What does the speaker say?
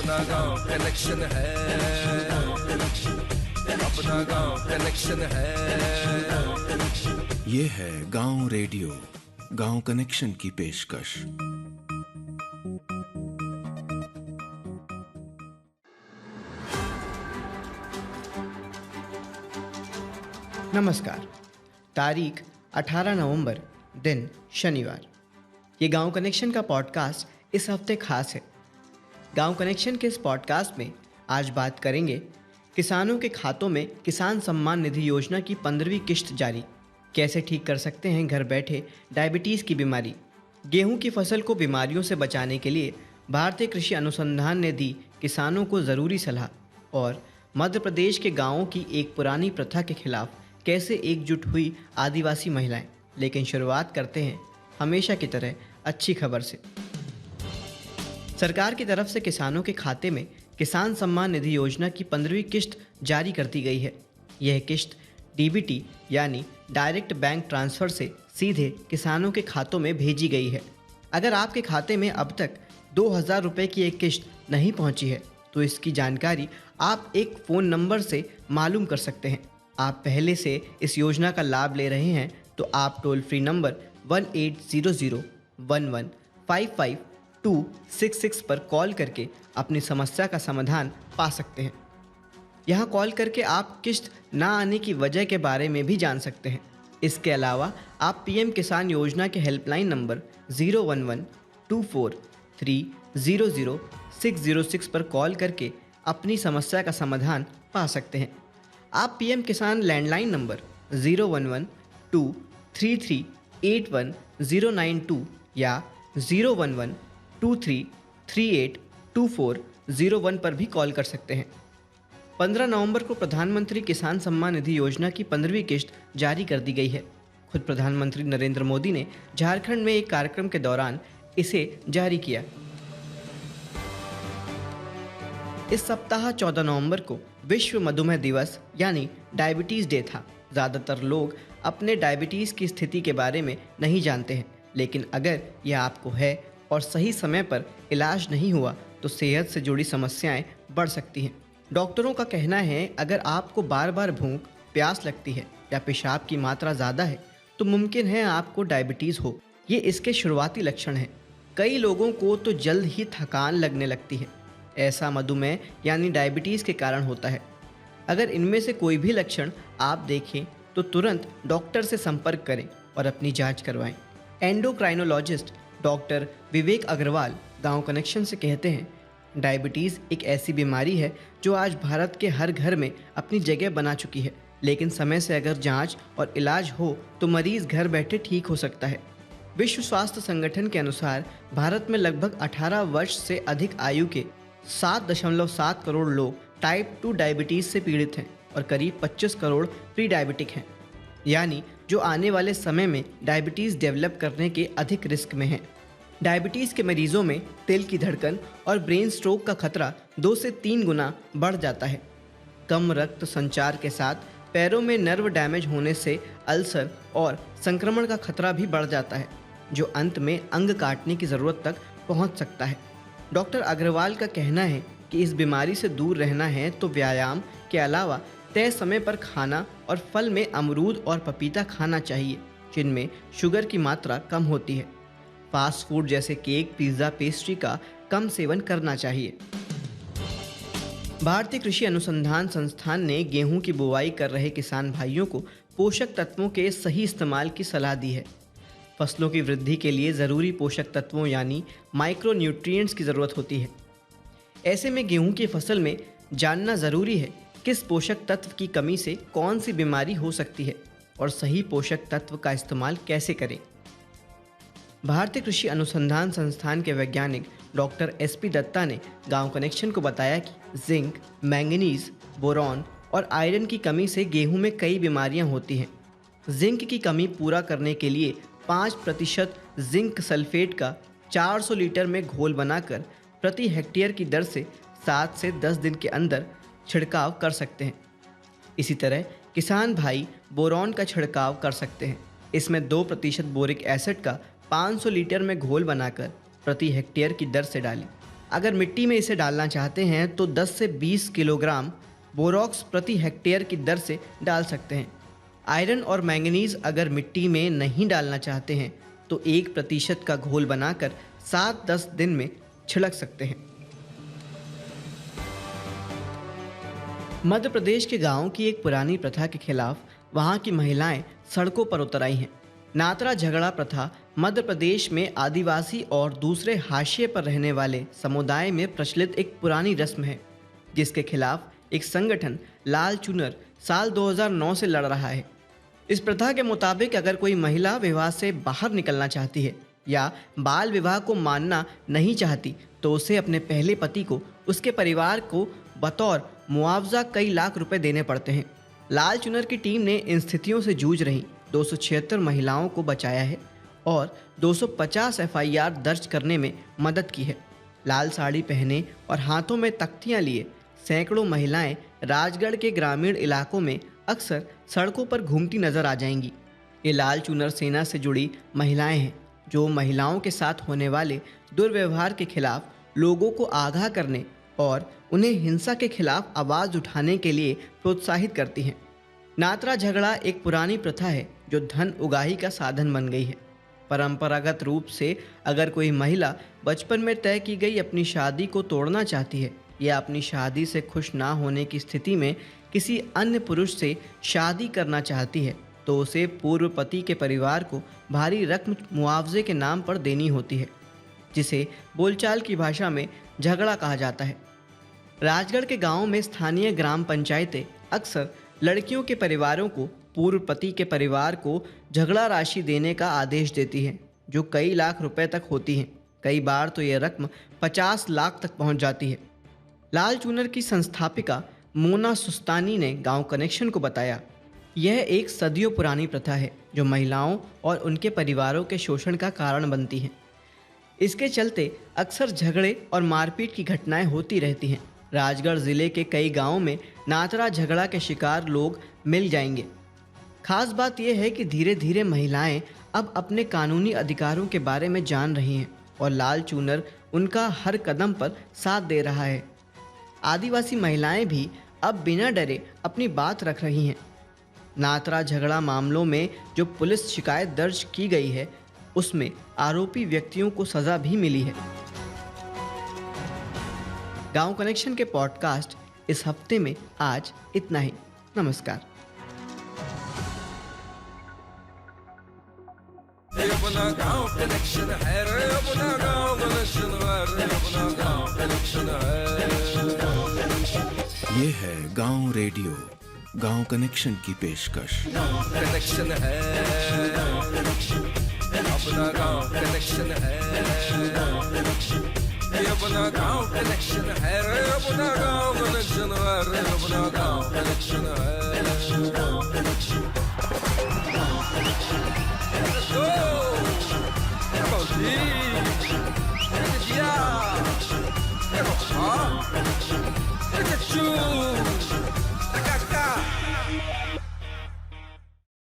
अपना गांव कनेक्शन है, अपना गांव कनेक्शन है। ये है गांव रेडियो, गांव कनेक्शन की पेशकश। नमस्कार। तारीख 18 नवंबर, दिन शनिवार। ये गांव कनेक्शन का पॉडकास्ट इस हफ्ते खास है। गांव कनेक्शन के इस पॉडकास्ट में आज बात करेंगे किसानों के खातों में किसान सम्मान निधि योजना की 15वीं किश्त जारी, कैसे ठीक कर सकते हैं घर बैठे डायबिटीज़ की बीमारी। गेहूं की फसल को बीमारियों से बचाने के लिए भारतीय कृषि अनुसंधान ने दी किसानों को ज़रूरी सलाह, और मध्य प्रदेश के गाँवों की एक पुरानी प्रथा के खिलाफ कैसे एकजुट हुई आदिवासी महिलाएं। लेकिन शुरुआत करते हैं हमेशा की तरह अच्छी खबर से। सरकार की तरफ से किसानों के खाते में किसान सम्मान निधि योजना की 15वीं किश्त जारी कर दी गई है। यह किश्त डीबीटी यानी डायरेक्ट बैंक ट्रांसफ़र से सीधे किसानों के खातों में भेजी गई है। अगर आपके खाते में अब तक 2000 रुपये की एक किश्त नहीं पहुंची है तो इसकी जानकारी आप एक फ़ोन नंबर से मालूम कर सकते हैं। आप पहले से इस योजना का लाभ ले रहे हैं तो आप टोल फ्री नंबर 1800-11-55-266 पर कॉल करके अपनी समस्या का समाधान पा सकते हैं। यहाँ कॉल करके आप किश्त ना आने की वजह के बारे में भी जान सकते हैं। इसके अलावा आप पीएम किसान योजना के हेल्पलाइन नंबर 011-24300606 पर कॉल करके अपनी समस्या का समाधान पा सकते हैं। आप पीएम किसान लैंडलाइन नंबर 011-233-81092 या 011-2338-2401 पर भी कॉल कर सकते हैं। 15 नवंबर को प्रधानमंत्री किसान सम्मान निधि योजना की 15वीं किश्त जारी कर दी गई है। खुद प्रधानमंत्री नरेंद्र मोदी ने झारखंड में एक कार्यक्रम के दौरान इसे जारी किया। इस सप्ताह 14 नवंबर को विश्व मधुमेह दिवस यानी डायबिटीज़ डे था। ज़्यादातर लोग अपने डायबिटीज़ की स्थिति के बारे में नहीं जानते हैं, लेकिन अगर यह आपको है और सही समय पर इलाज नहीं हुआ तो सेहत से जुड़ी समस्याएं बढ़ सकती हैं। डॉक्टरों का कहना है अगर आपको बार बार भूख, प्यास लगती है या पेशाब की मात्रा ज़्यादा है तो मुमकिन है आपको डायबिटीज़ हो। ये इसके शुरुआती लक्षण हैं। कई लोगों को तो जल्द ही थकान लगने लगती है। ऐसा मधुमेह यानी डायबिटीज़ के कारण होता है। अगर इनमें से कोई भी लक्षण आप देखें तो तुरंत डॉक्टर से संपर्क करें और अपनी जांच करवाएं। एंडोक्राइनोलॉजिस्ट डॉक्टर विवेक अग्रवाल गांव कनेक्शन से कहते हैं, डायबिटीज़ एक ऐसी बीमारी है जो आज भारत के हर घर में अपनी जगह बना चुकी है, लेकिन समय से अगर जांच और इलाज हो तो मरीज़ घर बैठे ठीक हो सकता है। विश्व स्वास्थ्य संगठन के अनुसार भारत में लगभग 18 वर्ष से अधिक आयु के 7.7 करोड़ लोग टाइप 2 डायबिटीज़ से पीड़ित हैं और करीब 25 करोड़ प्री डायबिटिक हैं, यानी जो आने वाले समय में डायबिटीज़ डेवलप करने के अधिक रिस्क में हैं। डायबिटीज़ के मरीजों में दिल की धड़कन और ब्रेन स्ट्रोक का खतरा 2 से 3 गुना बढ़ जाता है। कम रक्त संचार के साथ पैरों में नर्व डैमेज होने से अल्सर और संक्रमण का खतरा भी बढ़ जाता है, जो अंत में अंग काटने की ज़रूरत तक पहुंच सकता है। डॉक्टर अग्रवाल का कहना है कि इस बीमारी से दूर रहना है तो व्यायाम के अलावा तय समय पर खाना और फल में अमरूद और पपीता खाना चाहिए, जिनमें शुगर की मात्रा कम होती है। फास्ट फूड जैसे केक, पिज़्ज़ा, पेस्ट्री का कम सेवन करना चाहिए। भारतीय कृषि अनुसंधान संस्थान ने गेहूं की बुवाई कर रहे किसान भाइयों को पोषक तत्वों के सही इस्तेमाल की सलाह दी है। फसलों की वृद्धि के लिए ज़रूरी पोषक तत्वों यानी माइक्रो न्यूट्रिएंट्स की ज़रूरत होती है। ऐसे में गेहूं की फसल में जानना ज़रूरी है किस पोषक तत्व की कमी से कौन सी बीमारी हो सकती है और सही पोषक तत्व का इस्तेमाल कैसे करें। भारतीय कृषि अनुसंधान संस्थान के वैज्ञानिक डॉक्टर एसपी दत्ता ने गांव कनेक्शन को बताया कि जिंक, मैंगनीज, बोरॉन और आयरन की कमी से गेहूं में कई बीमारियां होती हैं। जिंक की कमी पूरा करने के लिए 5% जिंक सल्फेट का 400 लीटर में घोल बनाकर प्रति हेक्टेयर की दर से 7 से 10 दिन के अंदर छिड़काव कर सकते हैं। इसी तरह किसान भाई बोरॉन का छिड़काव कर सकते हैं। इसमें 2% बोरिक एसिड का 500 लीटर में घोल बनाकर प्रति हेक्टेयर की दर से डालें। अगर मिट्टी में इसे डालना चाहते हैं तो 10 से 20 किलोग्राम बोरॉक्स प्रति हेक्टेयर की दर से डाल सकते हैं। आयरन और मैंगनीज अगर मिट्टी में नहीं डालना चाहते हैं तो 1% का घोल बनाकर 7-10 दिन में छिड़क सकते हैं। मध्य प्रदेश के गांवों की एक पुरानी प्रथा के खिलाफ वहां की महिलाएं सड़कों पर उतर आई हैं। नातरा झगड़ा प्रथा मध्य प्रदेश में आदिवासी और दूसरे हाशिए पर रहने वाले समुदाय में प्रचलित एक पुरानी रस्म है, जिसके खिलाफ एक संगठन लाल चुनर साल 2009 से लड़ रहा है। इस प्रथा के मुताबिक अगर कोई महिला विवाह से बाहर निकलना चाहती है या बाल विवाह को मानना नहीं चाहती तो उसे अपने पहले पति को उसके परिवार को बतौर मुआवजा कई लाख रुपए देने पड़ते हैं। लाल चुनर की टीम ने इन स्थितियों से जूझ रही 276 महिलाओं को बचाया है और 250 FIR दर्ज करने में मदद की है। लाल साड़ी पहने और हाथों में तख्तियां लिए सैकड़ों महिलाएं राजगढ़ के ग्रामीण इलाकों में अक्सर सड़कों पर घूमती नजर आ जाएंगी। ये लाल चुनर सेना से जुड़ी महिलाएं हैं जो महिलाओं के साथ होने वाले दुर्व्यवहार के खिलाफ लोगों को आगाह करने और उन्हें हिंसा के खिलाफ आवाज़ उठाने के लिए प्रोत्साहित करती हैं। नातरा झगड़ा एक पुरानी प्रथा है जो धन उगाही का साधन बन गई है। परंपरागत रूप से अगर कोई महिला बचपन में तय की गई अपनी शादी को तोड़ना चाहती है या अपनी शादी से खुश ना होने की स्थिति में किसी अन्य पुरुष से शादी करना चाहती है तो उसे पूर्व पति के परिवार को भारी रकम मुआवजे के नाम पर देनी होती है, जिसे बोलचाल की भाषा में झगड़ा कहा जाता है। राजगढ़ के गांवों में स्थानीय ग्राम पंचायतें अक्सर लड़कियों के परिवारों को पूर्व पति के परिवार को झगड़ा राशि देने का आदेश देती हैं, जो कई लाख रुपए तक होती हैं। कई बार तो यह रकम 50 लाख तक पहुंच जाती है। लाल चुनर की संस्थापिका मोना सुस्तानी ने गांव कनेक्शन को बताया, यह एक सदियों पुरानी प्रथा है जो महिलाओं और उनके परिवारों के शोषण का कारण बनती है। इसके चलते अक्सर झगड़े और मारपीट की घटनाएं होती रहती हैं। राजगढ़ जिले के कई गांवों में नातरा झगड़ा के शिकार लोग मिल जाएंगे। खास बात यह है कि धीरे धीरे महिलाएं अब अपने कानूनी अधिकारों के बारे में जान रही हैं और लाल चूनर उनका हर कदम पर साथ दे रहा है। आदिवासी महिलाएं भी अब बिना डरे अपनी बात रख रही हैं। नातरा झगड़ा मामलों में जो पुलिस शिकायत दर्ज की गई है उसमें आरोपी व्यक्तियों को सजा भी मिली है। गांव कनेक्शन के पॉडकास्ट इस हफ्ते में आज इतना ही। नमस्कार। अपना गांव कनेक्शन है रे, अपना गांव कनेक्शन है रे, अपना गांव कनेक्शन है। ये है गांव रेडियो, गांव कनेक्शन की पेशकश। कनेक्शन है, अपना गांव कनेक्शन है, ये अपना गांव कनेक्शन है रे, अपना गांव कनेक्शन है रे, अपना गांव कनेक्शन है। Let's go! Come on, G! Yeah! Come on, huh? Look at you! Look at that!